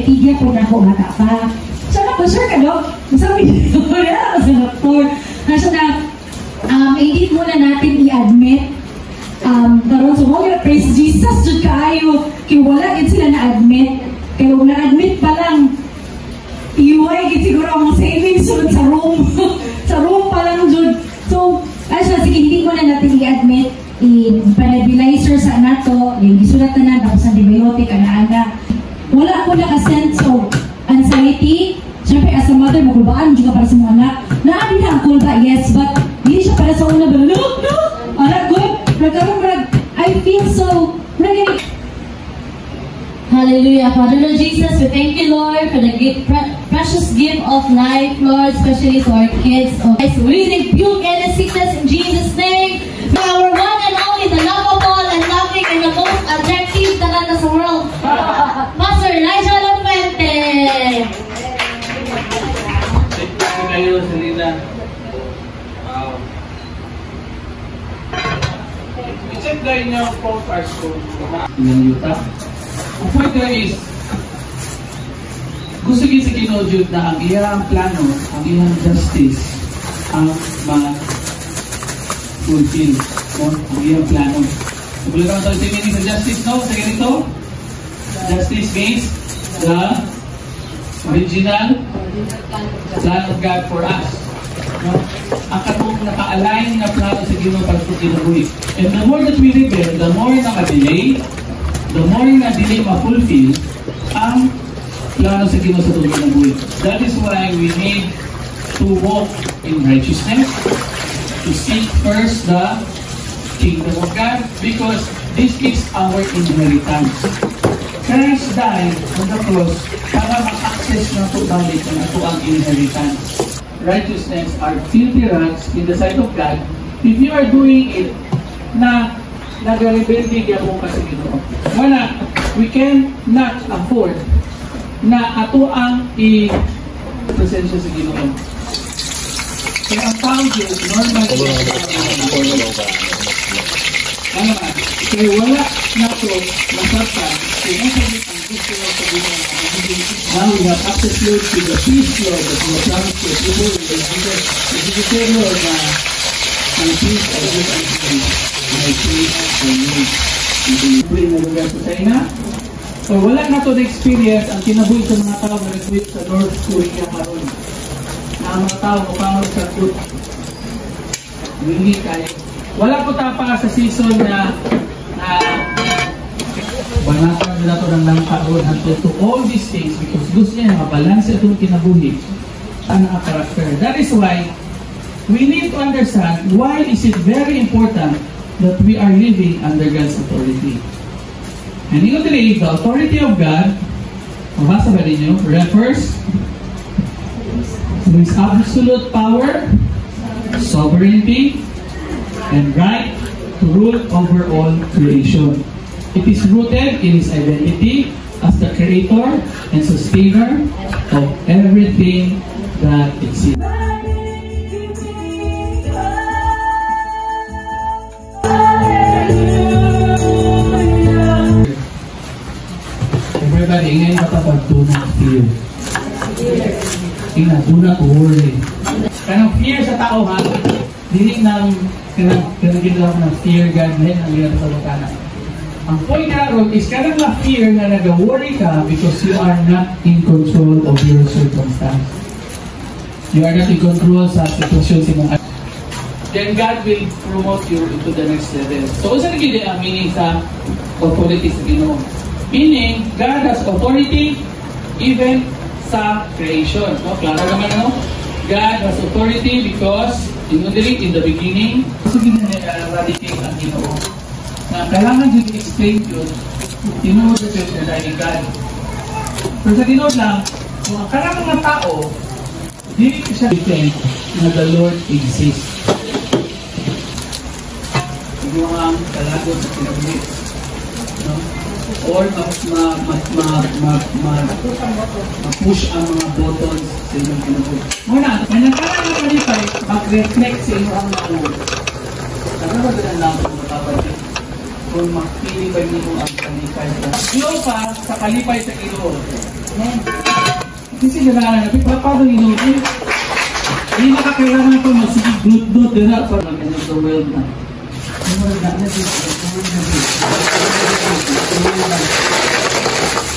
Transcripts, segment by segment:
tigya po na ako mata pa. So ako, sure ka, Dok? Sabi niyo, wala sa doktor. So na, hindi muna natin i-admit. Karon so wala, praise Jesus, jud kaayo. Kaya wala din sila na-admit. Kaya kung na-admit pa lang, iuway gid siguro ang savings sunod sa room. Sa room pa lang jud. So, sige, hindi mo na natin i-admit. I-panabilizer sa nato, yung gisulat na tapos antibiotic, ana-ana. Wala ako naka-sense of anxiety. Siyempre, as a mother, makulbaan juga para sa mga anak. Naamin na ang kulba, yes, but hindi siya para sa una. No! Anak ko, I feel so... Hallelujah. Father Lord Jesus, we thank you, Lord, for the precious gift of life, Lord, especially to our kids. We rebuke any sickness in Jesus' name. Our one and only, the lovable and loving and the most attractive talaga sa world. Pastor Elijah Lafuente. Thank you kayo, Selena. I-check na inyo ang postcards ko ng Utah. Ang point there is, gusto niyo si Kinojud na ang iyang plano, ang iyang justice, ang ma-fulfill. No? Ang iyang plano. So, kung lang ito yung meaning sa justice, no? Sa ganito, justice means the original plan of God for us. No? Ang katong naka-align na plano sa Ginoo para sa kinabuhi. And the more that we rebel, the more naka-delay, the more na delay ma-fulfill ang plano sa Ginoo sa kinabuhi. That is why we need to walk in righteousness, to seek first the kingdom of God, because this is our inheritance. Christ died on the cross para ma-access na ito balik ang ito ang inheritance. Righteousness are filthy rags in the sight of God if you are doing it na nag-rebelde mo kasi Ginoo. Wala, we can not afford na ato ang i-presensya sa Ginoo. Kaya ang tao Diyos, normal ano ba? Kaya wala na ito masartan kung nasabit ang gusto na sa Ginoo. Now we have access to the peace, Lord, that we have promised to people in the Jesus. If you say, Lord, my peace I give unto you, my peace I need. Hindi na lugar sa China. So wala na ito na-experience ang kinabuhi sa mga tao na nag-quit sa North Korea karon. Na ang mga tao mapangod sa food. Hindi kaya. Wala po tapa sa season na banatan nila ito ng langkaon to all these things because gusto niya mabalanse itong kinabuhi ang character. That is why we need to understand why is it very important that we are living under God's authority. And you believe the authority of God, mabasa ba ninyo, refers to His absolute power, sovereignty, and right to rule over all creation. It is rooted in His identity as the creator and sustainer of everything that exists. Everybody, ngayon kapag do not fear. Do not worry. Kanang fear sa tao ha, hindi nang kinaginawa ng fear God na yun ang ginagawa sa bukana. Ang point na ron is kanang na-fear na nag-worry ka because you are not in control of your circumstance. You are not in control sa sitwasyon sa mga. Then God will promote you into the next level. So, saan nagiging ang meaning sa authority sa Ginoo? Meaning, God has authority even sa creation. No? Klaro naman, no? God has authority because in the beginning, gusto ginag-eradicate ang Ginoo. Na kailangan yung explain yun, tinuod na yun na dahil God. Pero sa Ginoo lang, kung ang karang mga tao, hindi siya depend na the Lord exists. Hindi mga kalagot sa kinabuhi. No? Or ma-push ang mga buttons sa inyong kinabuhi. Muna, may nagkarang na kalipay, mag-reflect sa inyo ang mga word. Nagkakaroon lang kung makapalit. kung makilipay nimo ang kalipay sa Ginoo pa sa kalipay sa Ginoo. Amen. Kasi ganahan na paano Ginoo? Hindi nakakailangan ko sige good dira para mag-end of the world na.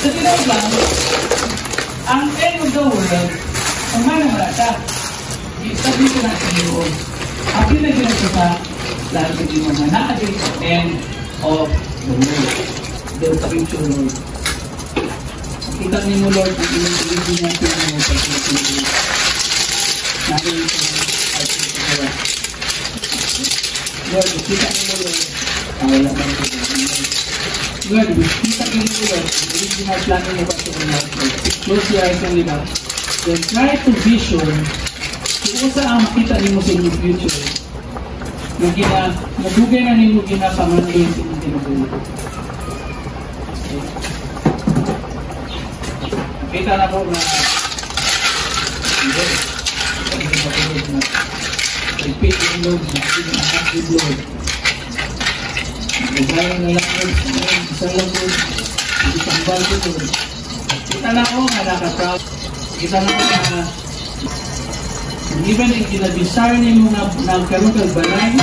Sa Ginoo lang, ang end of the world, ang manamara siya. I-establish na sa Ginoo. Ang pinagyan ko sa lahat ng Ginoo na nakagay sa end of the world. The future world. Kita niyo mo Lord, ang inyong niya sa mga pagkakas. Natin ito ay ito. Lord, kita niyo mo Lord, wala bang ito. Lord, kita niyo mo Lord, ang original plan niyo ba ito ng Lord. Close your eyes and live. Then try to vision kung saan makita niyo mo sa inyong future. Nagugay na niyo ginapamanlin sa inyong ginabuhay. Kita na po na repeat yung Lord na active Lord. Nagbayan na lang Lord, isang lang Lord, isang bago Lord. Kita na po na nakaproud. Kita na po na even yung kinadesire niyo na nagkaroon kang banay,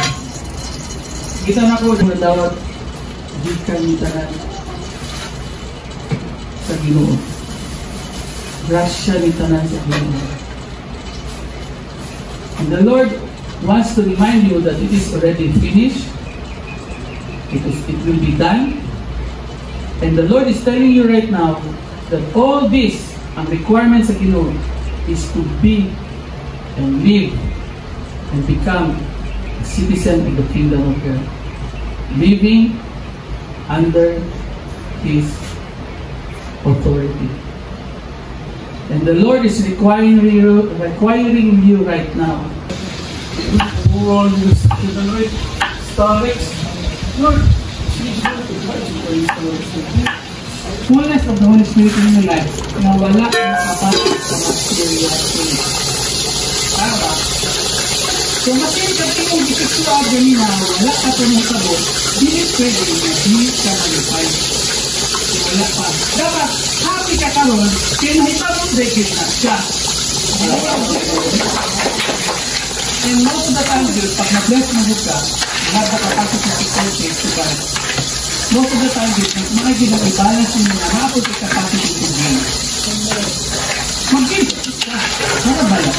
kita na po na dawat di kanita na sa Ginoo. Grasya ni tanan sa Ginoo. And the Lord wants to remind you that it is already finished. It will be done. And the Lord is telling you right now that all this, ang requirements sa Ginoo, is to be and live and become a citizen of the kingdom of God. Living under His authority. And the Lord is requiring you right now. Lord, fullness of the Holy Spirit in your life na wala ang kapatid sa material things. Tama? So, masin ka tingong bisikuwa ganina, wala ka ito ng sabot, hindi pwede na hindi ka malipay. Wala pa. Dapat, happy ka karon, kinahitapos breakit na siya. And most of the time, pag na-bless mo ka, lahat na kapasok sa security to God. Most of the time, mga ginag-balance mo na hapos sa capacity to give. Mag-give. Nakabala.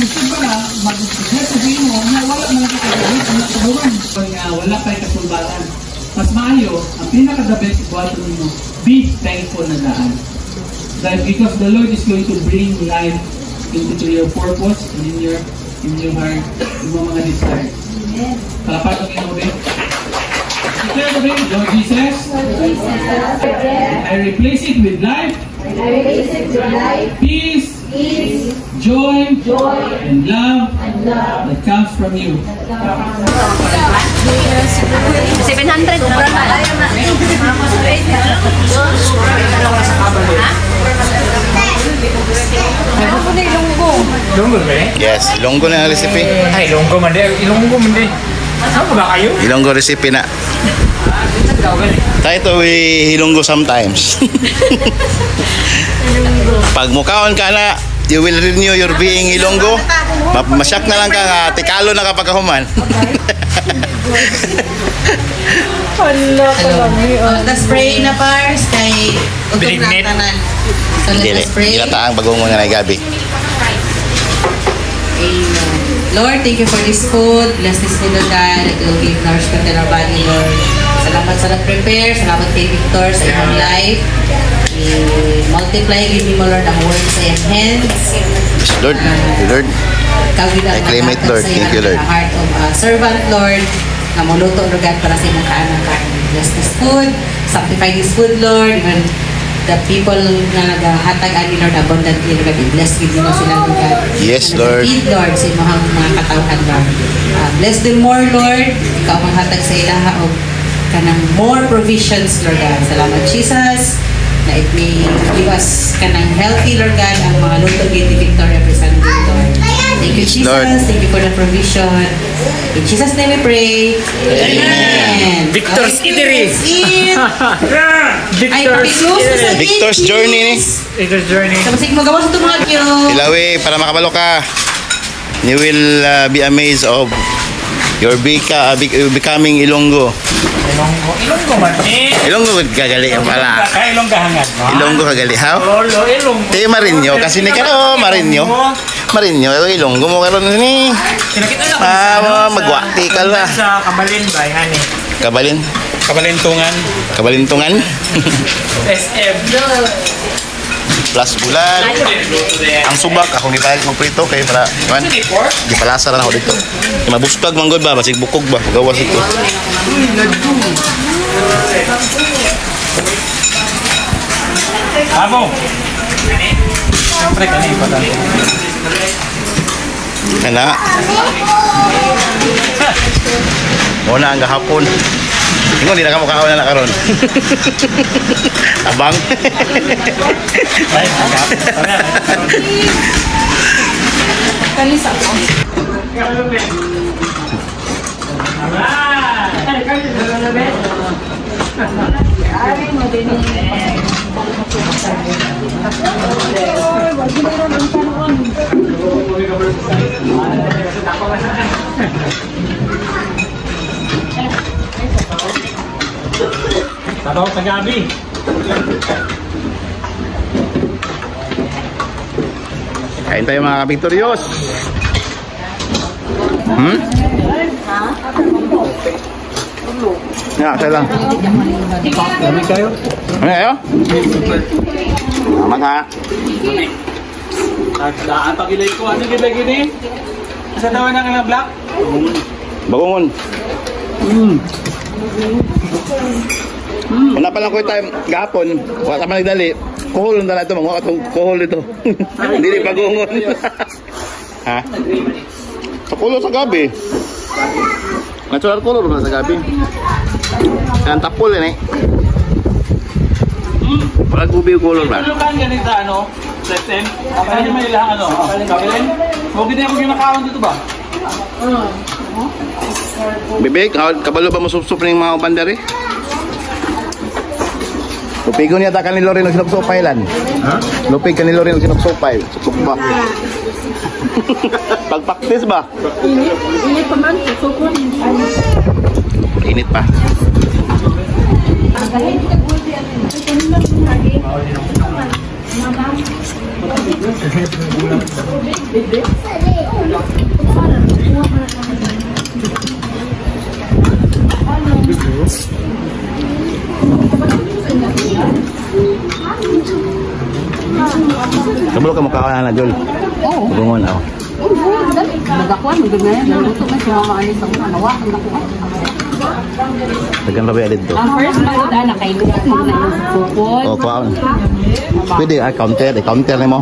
Gusto ba na, mag-bless sabihin mo, na wala na lang kakagawin, wala kagawan. Pag wala kayo kasulbatan, mas maayo, ang pinaka-the best iguato mo, be thankful na daan. That because the Lord is going to bring life into your purpose and in your heart, yung mga desires. Kalapatan kayo mo rin. Declare the name, Lord Jesus. I replace it with life. Peace. Joy. And love. That comes from you. 700 Ilonggo ba eh? Yes, Ilonggo na ang recipe. Ay, Ilonggo man di. Ilonggo man di. Saan ba kayo? Ilonggo recipe na. Tayo ito Ilonggo sometimes. Pag mukaon ka na, you will renew your being Ilonggo. Masyak na lang ka nga, tikalo na kapag kahuman. Let's pray na pars kay utog na tanan. So let's pray. Ginataang bagong mga gabi. Amen. Lord, thank you for this food. Bless this food, O God. It will give nourishment in our body, Lord. Salamat sa nag-prepare. Salamat kay Victor sa iyong life. Multiply, give him, Lord, ang work sa iyong hands. Yes, Lord. Thank you, Lord. I claim it, Lord. Thank you, Lord. Heart of a servant, Lord. Na muluto, Lord God, para sa iyong kaanak. Bless this food. Sanctify this food, Lord. Even the people na naghatag ani Lord abundantly, Lord God, bless with mo sila, Lord God. Yes, Lord. Feed, Lord, sa imong mga katawhan, Lord. Bless them more, Lord. Ikaw maghatag sa ilaha o kanang more provisions, Lord God. Salamat, Jesus. na it may give us kanang healthy, Lord God, ang mga luto gate ni Victor every Sunday, Lord. Thank you, Jesus. Lord. Thank you for the provision. In Jesus' name we pray. Amen. Victor's Eatery. Ay, papi-close ko sa Victor's gate, Journey ni. please. Victor's Journey. Tapos mo gawa sa itong mga kyo. Ilawi para makabalo ka. You will be amazed of your becoming Ilonggo. Ilonggo man. Ilonggo gagali ang pala. Ilonggahangan. Ilonggo gagali ha? Olo, Ilonggo. Te Marinyo kasi ni kano Marinyo. Marinyo Ilonggo mo karon ni. Kinakita na ko magwati ka la. Sa Kabalin ba yan eh? Kabalin. Kabalintungan. SM. Plus bulan. Ang subak akong gipahig mo prito kay para man. Gipalasa na ako dito. Kay mabustag man gud ba basig bukog ba gawas ito. Amo. Siyempre kanina pa lang. Ana. Muna ang gahapon. Ingon di na ka mukhaon na karon. Abang. Kalisa ko. Sabaw sa gabi. Kain tayo mga kapiktoryos. Ya, saya lang. Gabi kayo? Ano kayo? Salamat ha. Nagdaan pa gilay ko. Ano gilay gini? Sa dawan ng ilang black? Bagungon. Una pa lang ko tayo gahapon. Wala ka nagdali. Kuhol na ito. Mga katong kuhol ito. Hindi bagungon. Ha? Sa kulo sa gabi. Natural color na sa gabi. Ang tapol yan eh. Wala gubi yung color ba? Ano ba ang ganito ano? Septem? Ano yung may ilang ano? Kabilin? Huwag din ako ginakaon dito ba? Bibig, kabalo ba mo sup-sup ng mga bandari? Lupigon niya ta kanilo rin ang sinuksupay lan. Ha? Lupig kanilo rin ang sinuksupay. Suksuk ba? Pagpaktis ba? Init pa man, susukon. Init pa. Kabalo ka mukha na Jol. Oo. Bungon ako. Nagakuan, maganda yan. Naluto na siya mga alis ang manawa. Ang nakuha. Tagan rabi alid to. Ang first magod na kailuto mo na yung sukod. O, kuha. Pwede, counter. I-counter na mo.